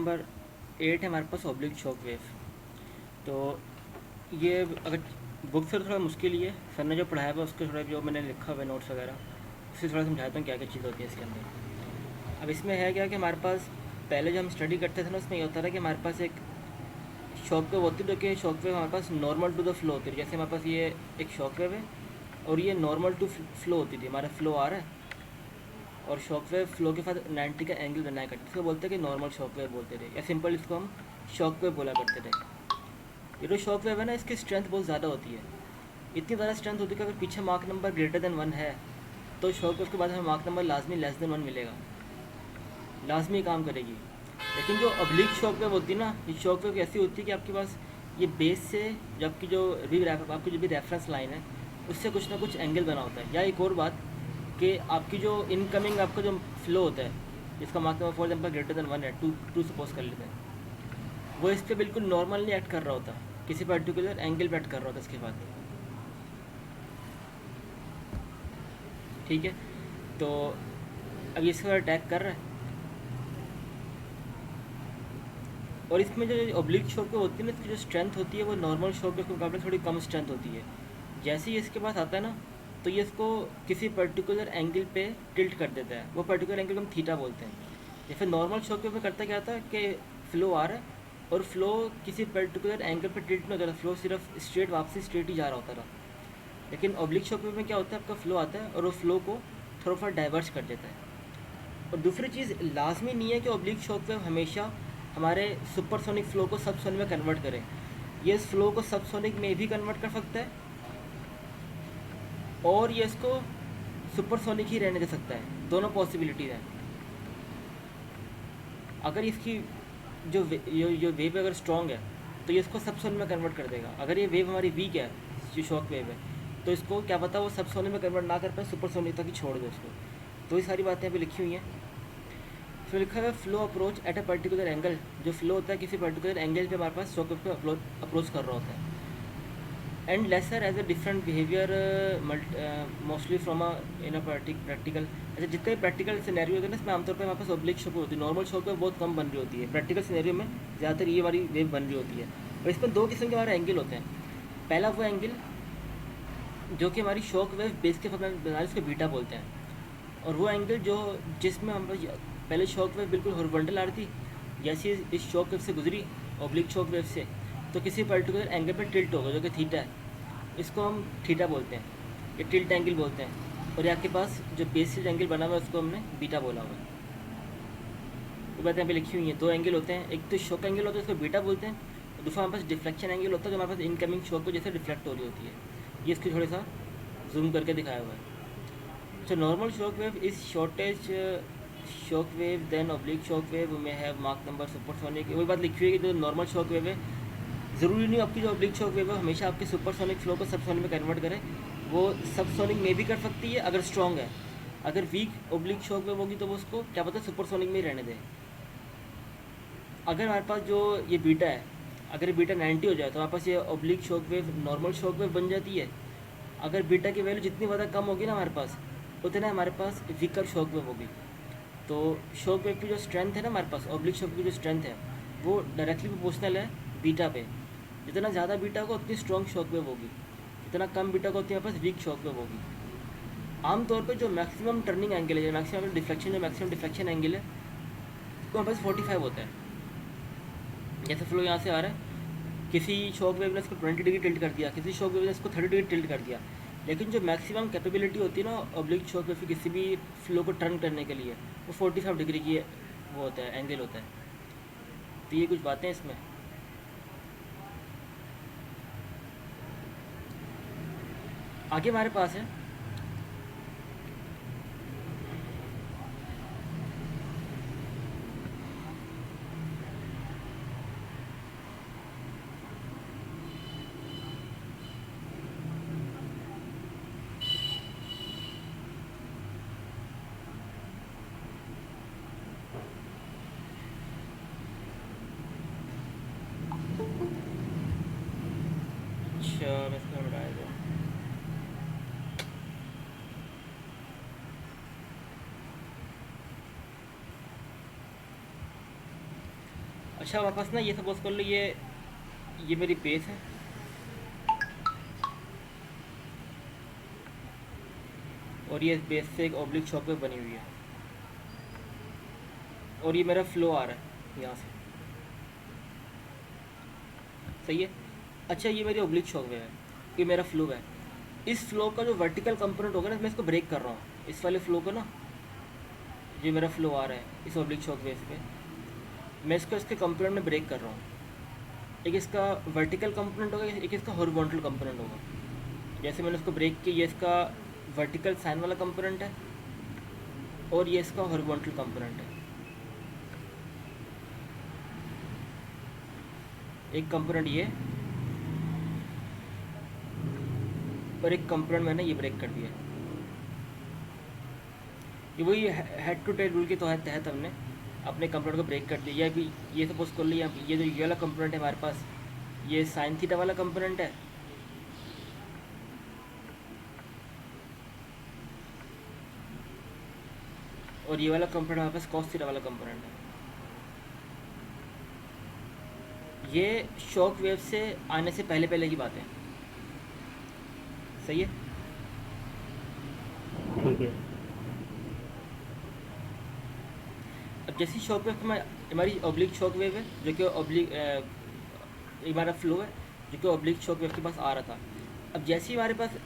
Number 8 है हमारे पास oblique shock wave. तो ये अगर बुक से तो थोड़ा मुश्किल ही है, सर ने जो पढ़ाया हुआ उसके थोड़ा जो मैंने लिखा हुआ है नोट्स वगैरह उससे थोड़ा समझाता हूँ क्या क्या चीज़ होती है इसके अंदर। अब इसमें है क्या कि हमारे पास पहले जो हम स्टडी करते थे ना उसमें ये होता था कि हमारे पास एक शॉक वेव होती है, जो कि शॉक वेव हमारे पास नॉर्मल टू द फ्लो होती है। जैसे हमारे पास ये एक शॉक वेव है और ये नॉर्मल टू फ्लो होती थी, हमारा फ्लो आ रहा है और शॉक वेव फ्लो के साथ 90 का एंगल बनाया करते थे, इसको बोलते हैं कि नॉर्मल शॉक वेव बोलते थे, या सिंपल इसको हम शॉक वेव बोला करते थे। ये जो शॉक वेव है ना इसकी स्ट्रेंथ बहुत ज़्यादा होती है, इतनी ज़्यादा स्ट्रेंथ होती है कि अगर पीछे मार्क नंबर ग्रेटर देन 1 है तो शॉक वेव के बाद हमें मार्क नंबर लाजमी लेस देन 1 मिलेगा, लाजमी काम करेगी। लेकिन जो ऑब्लिक शॉक वेव होती है ना, ये शॉक वेव ऐसी होती है कि आपके पास ये बेस से जो आपकी जो भी रेफरेंस लाइन है उससे कुछ ना कुछ एंगल बना होता है। या एक और बात कि आपकी जो इनकमिंग आपका जो फ्लो होता है जिसका mark number for example greater than 1 है, टू सपोज कर लेते हैं, वो इस पर बिल्कुल नॉर्मल नहीं एक्ट कर रहा होता, किसी पर्टिकुलर एंगल पे एक्ट कर रहा होता इसके बाद। ठीक है, तो अब ये इसका अटैक कर रहा है और इसमें जो ऑब्लिक शॉक होती है ना इसकी जो स्ट्रेंथ होती है वो नॉर्मल शॉक के मुकाबले थोड़ी कम स्ट्रेंथ होती है। जैसे ही इसके पास आता है ना तो ये इसको किसी पर्टिकुलर एंगल पे टिल्ट कर देता है, वो पर्टिकुलर एंगल को हम थीटा बोलते हैं। जैसे नॉर्मल शॉक में करता क्या था कि फ्लो आ रहा है और फ्लो किसी पर्टिकुलर एंगल पे टिल्ट नहीं होता था, फ्लो सिर्फ स्ट्रेट वापसी स्ट्रेट ही जा रहा होता था। लेकिन ऑब्लिक शॉक में क्या होता है, आपका फ्लो आता है और वो फ्लो को थोड़ा थोड़ा डाइवर्स कर देता है। और दूसरी चीज़, लाजमी नहीं है कि ऑब्लिक शॉक वेव हमेशा हमारे सुपरसोनिक फ़्लो को सबसोनिक में कन्वर्ट करे। ये इस फ्लो को सबसोनिक में भी कन्वर्ट कर सकता है और ये इसको सुपरसोनिक ही रहने दे सकता है, दोनों पॉसिबिलिटीज़ हैं। अगर इसकी जो वेव अगर स्ट्रॉन्ग है तो ये इसको सबसोनिक में कन्वर्ट कर देगा। अगर ये वेव हमारी वीक है, जो शॉक वेव है, तो इसको क्या पता वो सबसोनिक में कन्वर्ट ना कर पाए, सुपरसोनिक तक ही छोड़ दे उसको। तो ये सारी बातें अभी लिखी हुई हैं। फिर लिखा हुआ है flow approach at a particular angle. जो फ्लो होता है किसी पर्टिकुलर एंगल पे हमारे पास शॉक वेव को अप्रोच कर रहा होता है। And lesser as a different behaviour mostly from in a practical. अच्छा, जितने प्रैक्टिकल सिनेरियो होते हैं ना इसमें आमतौर पर हमारे पास ऑब्लिक शॉक होती है, नॉर्मल शॉक वेव बहुत कम बन रही होती है। प्रैक्टिकल सिनेरियो में ज़्यादातर ये वाली वेव बन रही होती है। और इसमें दो किस्म के हमारे एंगल होते हैं। पहला वो एंगल जो कि हमारी शॉक वेव बेस के बना उसको बीटा बोलते हैं, और वो एंगल जो जिसमें हम पहले शॉक वेव बिल्कुल हॉरिजॉन्टल आ रही थी, जैसे इस शॉक वेव से गुजरी ऑब्लिक शॉक वेव से, तो किसी पर्टिकुलर एंगल पर टिल्ट होगा जो कि थीटा है, इसको हम थीटा बोलते हैं, ये टिल्ट एंगल बोलते हैं। और आपके पास जो बेसिस एंगल बना हुआ है उसको हमने बीटा बोला हुआ है। वो बातें यहाँ पे लिखी हुई हैं। दो एंगल होते हैं, एक तो शॉक एंगल होता है उसको बीटा बोलते हैं, और दूसरा हमारे पास डिफ्लेक्शन एंगल होता है जो हमारे पास इनकमिंग शॉक को जैसे रिफ्लेक्ट हो रही होती है। ये इसको थोड़ा सा जूम करके दिखाया हुआ है। So normal shock wave is shortest shock wave then oblique shock wave may have Mach number supersonic। वही बात लिखी हुई है कि जो नॉर्मल शॉक वेव है ज़रूरी नहीं आपकी जो ऑब्लिक शॉक वेव है हमेशा आपके सुपरसोनिक फ्लो को सबसोनिक में कन्वर्ट करे, वो सबसोनिक में भी कर सकती है अगर स्ट्रॉन्ग है। अगर वीक ऑब्लिक शॉक वेव होगी तो वो उसको क्या पता सुपरसोनिक में ही रहने दे। अगर हमारे पास जो ये बीटा है, अगर ये बीटा 90 हो जाए तो हमारे पास ये oblique shock wave normal shock wave बन जाती है। अगर बीटा की वैल्यू जितनी ज़्यादा कम होगी ना हमारे पास, उतना हमारे पास वीकर शॉक वेव होगी। तो शॉक वेव की जो स्ट्रेंथ है ना हमारे पास, ऑब्लिक शॉक की जो स्ट्रेंथ है वो डायरेक्टली प्रोपोर्शनल है बीटा पे। जितना ज़्यादा बीटा होगा उतनी स्ट्रॉन्ग शॉक वेव होगी, जितना कम बीटा होगा उतनी हमारे पास वीक शॉक वेव होगी। आमतौर पर जो मैक्सिमम टर्निंग एंगल है, जो मैक्सिमम डिफ्लेक्शन एंगल है वो हमारे पास 45 होता है। जैसे फ्लो यहाँ से आ रहा है, किसी शॉक वेव ने इसको 20 डिग्री टिल्ट कर दिया, किसी शॉक वेव ने इसको 30 डिग्री टिल्ट कर दिया, लेकिन जो मैक्सिमम कैपेबिलिटी होती है ना ऑब्लिक शॉक वेव किसी भी फ्लो को टर्न करने के लिए, वो 45 डिग्री की वो होता है, एंगल होता है। तो ये कुछ बातें इसमें। आगे हमारे पास है अच्छा, मैं इसको बताया अच्छा हमारे पास ना ये सपोज कर लो ये मेरी बेस है, और ये बेस से एक ऑब्लिक शॉक वेव बनी हुई है, और ये मेरा फ्लो आ रहा है यहाँ से, सही है। अच्छा ये मेरी ऑब्लिक शॉक वेव है, ये मेरा फ्लो है। इस फ्लो का जो वर्टिकल कंपोनेंट होगा ना, मैं इसको ब्रेक कर रहा हूँ, इस वाले फ्लो को ना, जो मेरा फ्लो आ रहा है इस ऑब्लिक शॉक वेव पे, मैं इसको इसके कंपोनेंट में ब्रेक कर रहा हूँ। एक इसका वर्टिकल कंपोनेंट होगा, एक इसका हॉरिजॉन्टल कंपोनेंट होगा। जैसे मैंने उसको ब्रेक किया, ये इसका वर्टिकल साइन वाला कंपोनेंट है, और ये इसका हॉरिजॉन्टल कंपोनेंट है। एक कंपोनेंट ये, और एक कंपोनेंट मैंने ये ब्रेक कर दिया। ये वही हेड टू टेल रूल के तहत हमने अपने कंपोनेंट को ब्रेक कर दिया। या भी ये सपोज कर लिया, ये जो ये वाला कंपोनेंट है हमारे पास, ये साइन थीटा वाला कंपोनेंट है, और ये वाला कंपोनेंट हमारे पास कॉस थीटा वाला कंपोनेंट है। ये शॉक वेव से आने से पहले पहले की बात है, सही है। ठीक है। अब जैसी शॉक वेव में हमारी ऑब्लिक शॉक वेव है, जो कि ऑब्लिक हमारा फ्लो है जो कि ऑब्लिक शॉक वेव के पास आ रहा था। अब जैसे ही हमारे पास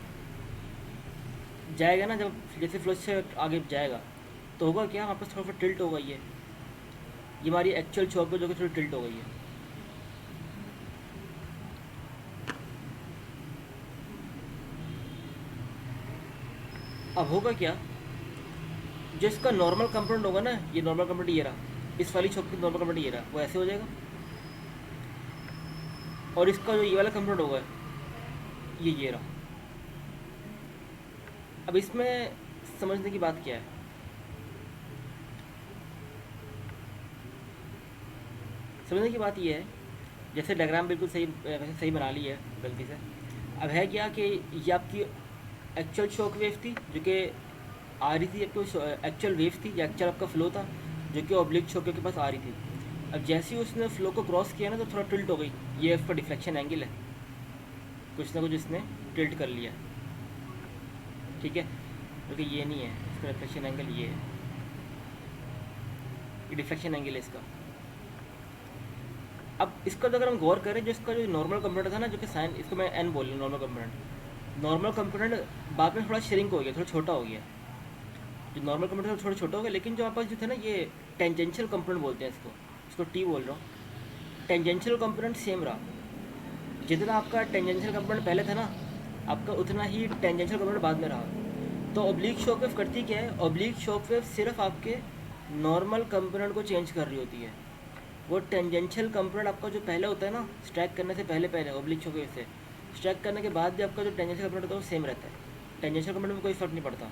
जाएगा ना, जब जैसे फ्लो से आगे जाएगा तो होगा क्या, हमारे पास थोड़ा सा टिल्ट होगा। ये हमारी एक्चुअल शॉक वेव जो कि थोड़ी टिल्ट हो गई है। अब होगा क्या, जो इसका नॉर्मल कंपोनेंट होगा ना, ये नॉर्मल कंपोनेंट ये रहा, इस वाली शॉक की नॉर्मल कंपोनेंट ये रहा, वो ऐसे हो जाएगा। और इसका जो ये वाला कंपोनेंट होगा, ये रहा। अब इसमें समझने की बात क्या है, समझने की बात ये है, जैसे डायग्राम बिल्कुल सही वैसे सही बना ली है गलती से। अब है क्या कि ये आपकी एक्चुअल शॉक वेव थी जो कि आ रही थी, आपको एक्चुअल वेव थी या एक्चुअल आपका फ्लो था जो कि ऑब्लिक शॉक वेव के पास आ रही थी। अब जैसे ही उसने फ्लो को क्रॉस किया ना, तो थोड़ा टिल्ट हो गई। ये उसका डिफ्लेक्शन एंगल है, कुछ ना कुछ इसने टिल्ट कर लिया, ठीक है। क्योंकि ये नहीं है, इसका डिफ्लेक्शन एंगल ये है, ये डिफ्लेक्शन एंगल है इसका। अब इसका तो अगर हम गौर करें, जो इसका जो नॉर्मल कंपोनेंट था ना, जो कि साइन, इसको मैं एन बोल रहा हूँ नॉर्मल कंपोनेंट। नॉर्मल कंपोनेंट बाद में थोड़ा श्रिंक हो गया, थोड़ा छोटा हो गया। जो नॉर्मल कंपोनेंट थोड़ा छोटा हो गया, लेकिन जो आपस जो था ना, ये टेंजेंशियल कंपोनेंट बोलते हैं इसको टी बोल रहा हूँ। टेंजेंशियल कंपोनेंट सेम रहा, जितना आपका टेंजेंशियल कंपोनेंट पहले था ना, आपका उतना ही टेंजेंशियल कंपोनेंट बाद में रहा। तो ऑब्लिक शॉक वेव करती क्या है, ऑब्लिक शॉक वेव सिर्फ आपके नॉर्मल कंपोनेंट को चेंज कर रही होती है। वो टेंजेंशियल कंपोनेंट आपका जो पहले होता है ना, स्ट्रैक करने से पहले पहले ऑब्लिक शॉक वेव से स्ट्रैक करने के बाद भी आपका जो टेंजेंशियल कंपोनेंट होता है वो सेम रहता है। टेंजेंशियल कंपोनेंट में कोई फ़र्क नहीं पड़ता,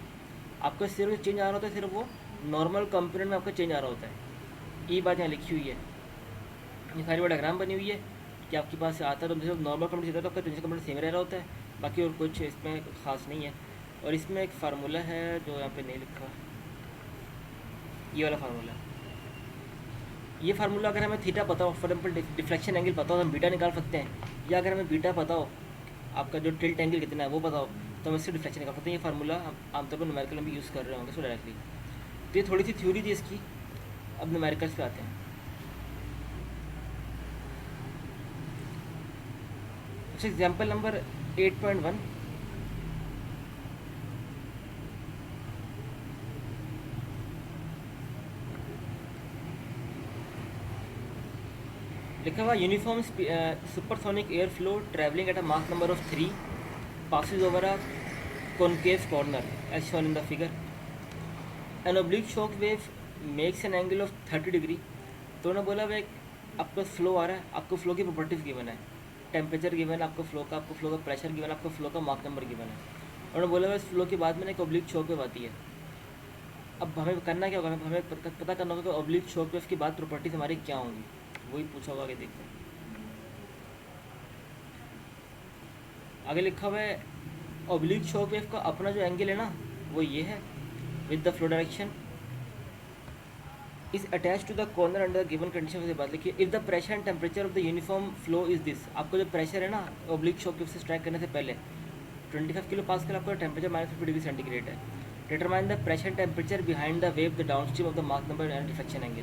आपका सिर्फ चेंज आ रहा होता है, सिर्फ वो नॉर्मल कंपोनेंट में आपका चेंज आ रहा होता है। ये बात यहाँ लिखी हुई है, ये सारी वो डायग्राम बनी हुई है कि आपके पास आता है तो सिर्फ नॉर्मल कंपोनेंट सीधा तो आपका टेंजेंशियल कंपोनेंट सेम रह रहा होता है, बाकी और कुछ इसमें खास नहीं है। और इसमें एक फार्मूला है जो यहाँ पे नहीं लिखा, ये वाला फार्मूला। ये फार्मूला अगर हमें थीटा पता हो, फॉर एग्जाम्पल डिफ्लेक्शन एंगल पता हो, तो हम बीटा निकाल सकते हैं। या अगर हमें बीटा पता हो, आपका जो टिल्ट एंगल कितना है वो पता हो, तो हम इससे डिफ्लेक्शन निकाल सकते हैं। ये फार्मूला हम आमतौर पर न्यूमेरिकल में भी यूज़ कर रहे होंगे इसको डायरेक्टली। तो ये थोड़ी सी थ्योरी थी इसकी, अब न्यूमेरिकल्स पे आते हैं। अच्छा एग्जाम्पल नंबर 8.1, लिखा हुआ uniform supersonic air flow travelling at a mass number of 3 passes over a concave corner as shown in the figure. An oblique shock wave makes an angle of 30 degree. तो उन्होंने बोला भाई आपका flow आ रहा है, आपको फ्लो की properties given है, टेम्परेचर गिवन है आपको फ्लो का प्रेशर गिवन है, आपको फ्लो का मार्क नंबर गिवन है। उन्होंने बोला भाई इस फ्लो के बाद में एक ओब्लिक शॉक वेव आती है। अब हमें करना क्या होगा, हमें पता करना होगा कि ओब्लिक शॉक वेव की बाद प्रॉपर्टीज़ हमारी क्या होंगी, वही पूछा होगा कि देखते हैं। आगे लिखा हुआ है ऑब्लिक शॉक वेव का अपना जो एंगल है ना, वो ये है with the flow direction. Is attach to the corner under the given condition से बात लिखिए। If the pressure and temperature of the uniform flow is this, आपको जो प्रेशर है ना ओब्लिक शॉक वेव से स्ट्राइक करने से पहले 25 किलो पास्कल, आपका टेम्परेचर -50 डिग्री सेंटीग्रेड है। Determine the pressure and temperature behind the wave the downstream of the मार्क नंबर एंड रिफ्लेक्शन एंगल।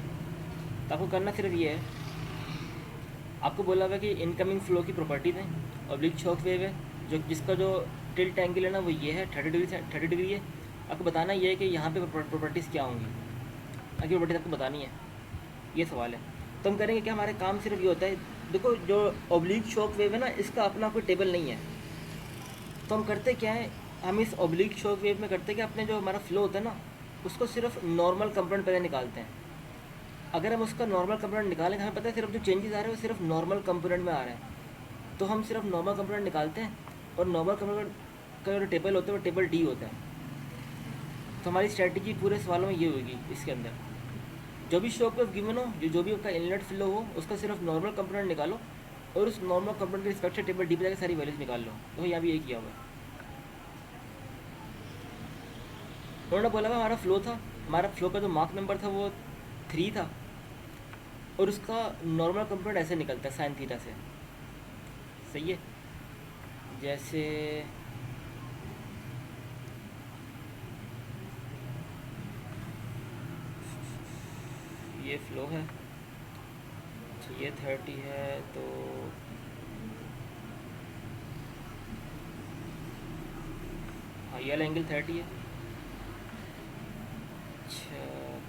तो आपको करना सिर्फ ये है, आपको बोला हुआ है कि इनकमिंग फ्लो की प्रॉपर्टीज हैं, ओब्लिक शॉक वेव है जो जिसका जो टिल्ट एंगल है ना वो ये है 30 डिग्री है। आपको बताना ये है कि यहाँ पे प्रॉपर्टीज़ क्या होंगी, आगे प्रॉपर्टीज आपको बतानी है, ये सवाल है। तो हम करेंगे कि हमारे काम सिर्फ ये होता है, देखो जो ओब्लिक शॉक वेव है ना इसका अपना कोई टेबल नहीं है, तो हम करते क्या है, हम इस ओब्लिक शॉक वेव में करते कि अपने जो हमारा फ्लो होता है ना उसको सिर्फ नॉर्मल कंपोनेंट पहले निकालते हैं। अगर हम उसका नॉर्मल कंपोनेंट निकालेंगे, हमें पता है सिर्फ जो चेंजेस आ रहे हैं वो सिर्फ नॉर्मल कंपोनेंट में आ रहे हैं, तो हम सिर्फ नॉर्मल कंपोनेंट निकालते हैं और नॉर्मल कंपोनेंट का जो टेबल होता है वो टेबल डी होता है। तो हमारी स्ट्रैटेजी पूरे सवालों में ये होगी, इसके अंदर जो भी शॉक वेव गिवन हो, जो भी उसका इनलेट फ्लो हो, उसका सिर्फ नॉर्मल कंपोनेंट निकालो और उस नॉर्मल कंपोनेंट के रिस्पेक्ट से टेबल डी पे जाकर सारी वैल्यूज निकाल लो। तो यहाँ भी यही किया हुआ है। उन्होंने बोला हुआ हमारा फ्लो था, हमारा फ्लो का जो मार्क नंबर था वो 3 था और उसका नॉर्मल कंपोनेंट ऐसे निकलता है साइन थीटा से, सही है। जैसे ये फ्लो है, तो ये 30 है, तो हाँ ये वाला एंगल 30 है। अच्छा,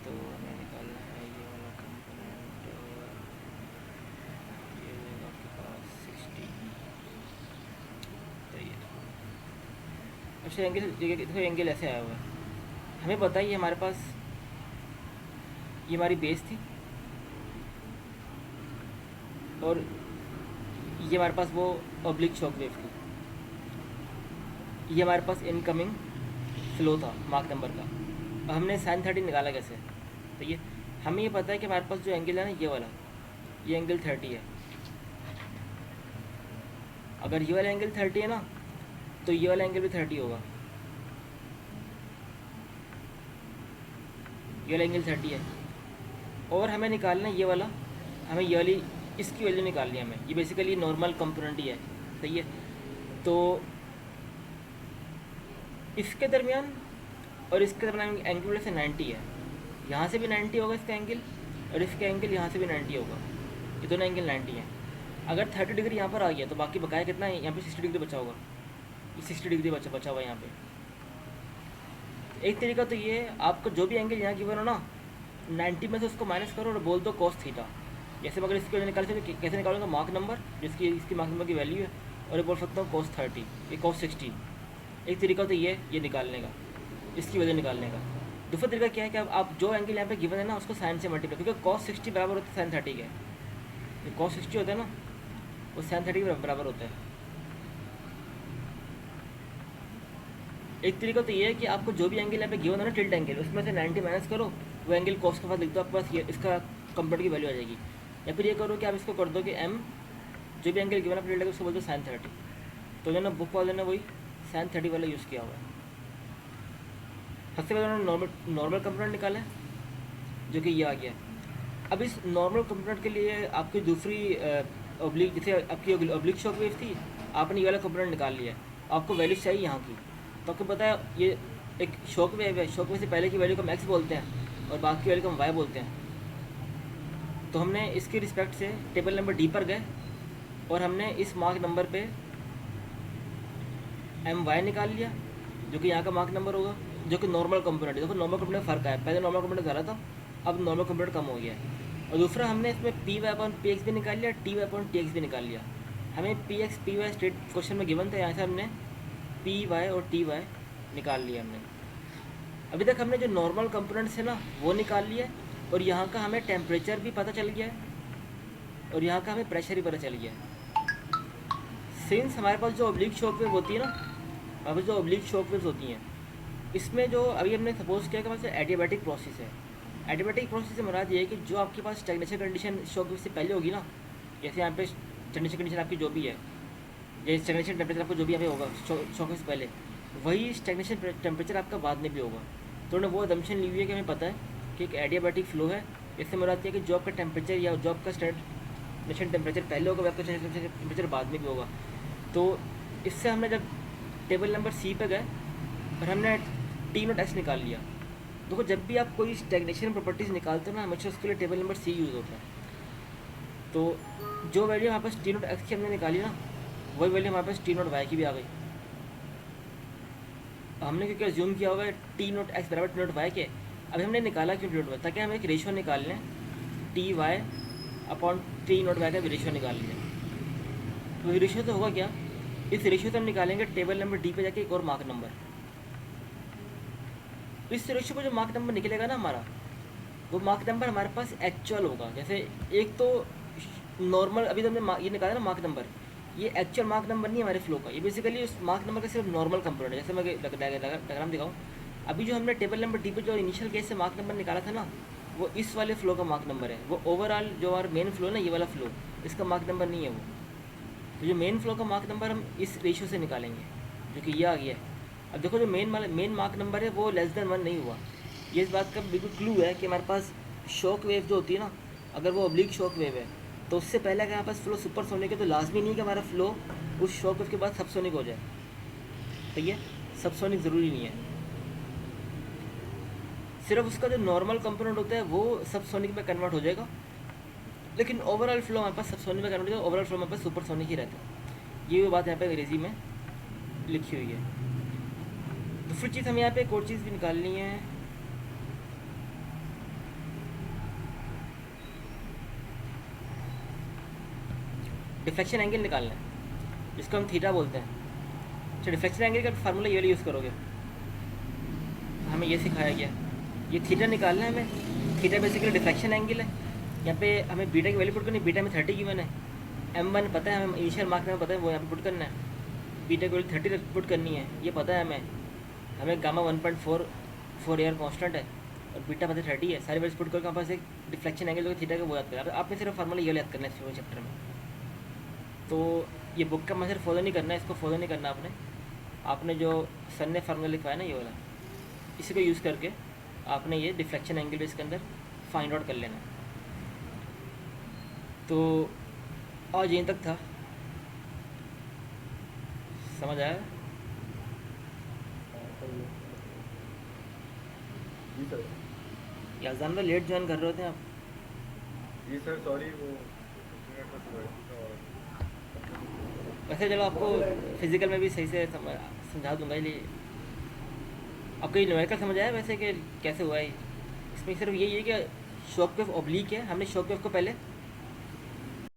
तो हमें निकालना है ये वाला कंपोनेंट, ये होगा आपके पास 60, तो ये अच्छा एंगल, देखो एंगल ऐसे आया हुआ है। हमें पता है ये हमारे पास, ये हमारी बेस थी और ये हमारे पास वो ऑब्लिक शॉक वेव थी, ये हमारे पास इनकमिंग फ्लो था मार्क नंबर का। अब हमने साइन 30 निकाला कैसे, तो ये हमें ये पता है कि हमारे पास जो एंगल है ना ये वाला, ये एंगल 30 है। अगर ये वाला एंगल 30 है ना तो ये वाला एंगल भी 30 होगा, ये वाला एंगल 30 है। और हमें निकालना है ये वाला, हमें ये वाली इसकी वैल्यू निकालनी है हमें, ये बेसिकली नॉर्मल कंपोनेंट ही है, सही है। तो इसके दरमियान और इसके दरमियान एंगल से 90 है, यहाँ से भी 90 होगा इसका एंगल और इसका एंगल यहाँ से भी 90 होगा, ये दोनों एंगल 90 हैं। अगर 30 डिग्री यहाँ पर आ गया तो बाकी बकाया कितना है, यहाँ पे 60 डिग्री बचा होगा, ये 60 डिग्री बचा हुआ है यहाँ पे। एक तरीका तो ये है, आपको जो भी एंगल यहाँ गिवन हो ना 90 में से उसको माइनस करो और बोल दो cos थीटा। जैसे मगर इसकी वजह निकाल सकते, कैसे निकालूंगा, मार्क नंबर जिसकी इसकी मार्क नंबर की वैल्यू है, और ये बोल सकता हूँ cos 30, ये cos 60। एक तरीका तो ये निकालने का, इसकी वजह निकालने का। दूसरा तरीका क्या है कि आप जो एंगल यहाँ पे गिवन है ना उसको साइन से मल्टीप्लाई, क्योंकि cos 60 बराबर होता है साइन 30 के, जो cos 60 होता है ना वो साइन 30 के बराबर होता है। एक तरीका तो ये है कि आपको जो भी एंगल यहाँ पे गिवन है ना टिल्ट एंगल, उसमें से 90 माइनस करो, वो एंगल कॉस के पास लिख दो, आपके पास ये इसका कंपोनेंट की वैल्यू आ जाएगी। या फिर ये करो कि आप इसको कर दो कि एम जो भी एंगल गिवन है टिल्ट एंगल उसको बोल दो साइन 30, तो जो ना बुक वाले ने वही साइन 30 वाला यूज़ किया हुआ है। सबसे पहले उन्होंने नॉर्मल कंपोनेंट निकाला है जो कि ये आ गया। अब इस नॉर्मल कंपोनेंट के लिए आपकी दूसरी ऑब्लिक, जैसे आपकी ऑब्लिक शॉक वेव थी, आपने ये वाला कंपोनेंट निकाल लिया, आपको वैल्यू चाहिए यहाँ की, तो आपको पता है ये एक शॉक वेव है, शॉक वेव से पहले की वैल्यू को हम एक्स बोलते हैं और बाकी वैल्यू को हम वाई बोलते हैं। तो हमने इसके रिस्पेक्ट से टेबल नंबर डी पर गए और हमने इस मार्क नंबर पे एम वाई निकाल लिया जो कि यहाँ का मार्क नंबर होगा, जो कि नॉर्मल कंपोनेंट है। देखो नॉर्मल कंपोनेंट फ़र्क आया, पहले नॉर्मल कंपोनेंट ज़्यादा था, अब नॉर्मल कंपोनेंट कम हो गया है। और दूसरा हमने इसमें P Y upon P X भी निकाल लिया, T Y upon T X भी निकाल लिया। हमें P X P Y state question में गिवन था, यहाँ से हमने पी वाई और टी वाई निकाल लिया हमने। अभी तक हमने जो नॉर्मल कंपोनेंट्स है ना वो निकाल लिया और यहाँ का हमें टेम्परेचर भी पता चल गया है और यहाँ का हमें प्रेशर भी पता चल गया है। सिंस हमारे पास जो ऑब्लिक शॉक वेव होती है ना, हमारे पास जो ऑब्लिक शॉक वेव्स होती हैं, इसमें जो अभी हमने सपोज किया कि हमारे पास एडियाबैटिक प्रोसेस है। एडियाबैटिक प्रोसेस से मुराद ये है कि जो आपके पास स्टैग्नेशन कंडीशन शॉक वेव से पहले होगी ना, जैसे यहाँ पे स्टैग्नेशन कंडीशन आपकी जो भी है, जैसे स्टैग्नेशन टेम्परेचर आपको जो भी यहाँ पे होगा शॉक वेव से पहले, वही स्टैग्नेशन टेम्परेचर आपका बाद में भी होगा। तो उन्होंने वो अदम्पशन ली हुई है कि हमें पता है कि एक एडियाबैटिक फ्लो है इससे मुराद ये है कि जॉब का टेम्परेचर या जॉब का स्टैंडर्ड टेम्परेचर पहले होगा, वेब का स्टैंडर्ड टेम्परेचर बाद में भी होगा। तो इससे हमने जब टेबल नंबर सी पे गए और हमने टी नोट एक्स निकाल लिया। देखो जब भी आप कोई स्टैग्नेशन प्रॉपर्टीज़ निकालते हो ना, हमेशा उसके लिए टेबल नंबर सी यूज़ होता है। तो जो वैल्यू हमारे पास टी नोट एक्स की हमने निकाली ना, वही वैल्यू हमारे पास टी नोट वाई की भी आ गई। हमने क्योंकि अज्यूम किया होगा टी नोट एक्स बराबर टी नोट वाई के। अभी हमने निकाला क्यों टी नोट वाई, ताकि हम एक रेशियो निकाल लें, T Y upon T nought Y का रेशियो निकाल लें। तो रेशियो तो होगा क्या, इस रेशियो से हम निकालेंगे टेबल नंबर डी पे जाके एक और मार्क नंबर। इस रेशियो पर जो मार्क नंबर निकलेगा ना हमारा, वो मार्क नंबर हमारे पास एक्चुअल होगा। जैसे एक तो नॉर्मल, अभी तो हमने ये निकाला ना मार्क नंबर, ये एक्चुअल मार्क नंबर नहीं है हमारे फ्लो का, ये बेसिकली उस मार्क नंबर का सिर्फ नॉर्मल कंपोनेंट है। जैसे मैं डायग्राम दिखाऊँ, अभी जो हमने टेबल नंबर डी पे जो इनिशियल केस से मार्क नंबर निकाला था ना, वो इस वाले फ्लो का मार्क नंबर है। वो ओवरऑल जो हमारा मेन फ्लो है ना, ये वाला फ्लो, इसका मार्क नंबर नहीं है वो। तो जो मेन फ्लो का मार्क नंबर हम इस रेशियो से निकालेंगे, जो कि ये आ गया है। अब देखो जो मेन मार्क नंबर है वो लेस देन 1 नहीं हुआ। ये इस बात का बिल्कुल क्लू है कि हमारे पास शॉक वेव जो होती है ना, अगर वो ऑब्लिक शॉक वेव है, तो उससे पहले अगर हमारे पास फ्लो सुपरसोनिक है, तो लाजमी नहीं कि हमारा फ्लो उस शॉक वेव के बाद सबसोनिक हो जाए। ठीक है, सबसोनिक ज़रूरी नहीं है, सिर्फ उसका जो नॉर्मल कंपोनेंट होता है वो सबसोनिक में कन्वर्ट हो जाएगा, लेकिन ओवरऑल फ्लो हमारे पास सबसोनिक में कन्वर्ट हो जाएगा, ओवरऑल फ्लो हमारे पास सुपरसोनिक ही रहता है। ये बात यहाँ पे अंग्रेजी में लिखी हुई है। दूसरी चीज़ हमें यहाँ पे एक और चीज़ भी निकालनी है, डिफ्लेक्शन एंगल निकालना है, जिसको हम थीटा बोलते हैं। अच्छा, डिफ्लेक्शन एंगल का फार्मूला ये वाला यूज़ करोगे, हमें ये सिखाया गया, ये थीटा निकालना है हमें। थीटा बेसिकली डिफ्लेक्शन एंगल है। यहाँ पे हमें बीटा की वैल्यू पुट करनी है, बीटा में 30 गिवन है, m1 पता है हमें, इनिशियल मार्क में पता है, वो यहाँ पे पुट करना है। बीटा की वैल्यू 30 पुट करनी है, ये पता है हमें गामा 1.44 एयर कॉन्स्टेंट है और बीटा पता 30 है। सारी वैल्यूज पुट करके हमारे पास एक डिफ्लेक्शन एंगल जो थीटा का वो याद करें। आपने सिर्फ फार्मूला ये याद करना है इस चैप्टर में। तो ये बुक का मैसेज फॉलो नहीं करना है, इसको फॉलो नहीं करना आपने जो सर ने फार्मूला लिखवाया ना ये वाला, इसी को यूज़ करके आपने ये डिफ्लेक्शन एंगल भी इसके अंदर फाइंड आउट कर लेना। तो आज यहीं तक था, समझ आया? जी सर। या जानवर लेट ज्वाइन कर रहे होते हैं आप? जी सर, सॉरी वो वैसे चलो आपको फिजिकल में भी सही से समझा दूंगा, इसलिए आपको ये न्यूमेरिकल समझ आया वैसे कि कैसे हुआ है। इसमें सिर्फ यही है कि शॉक वेव ऑब्लिक है, हमने शॉक वेव को पहले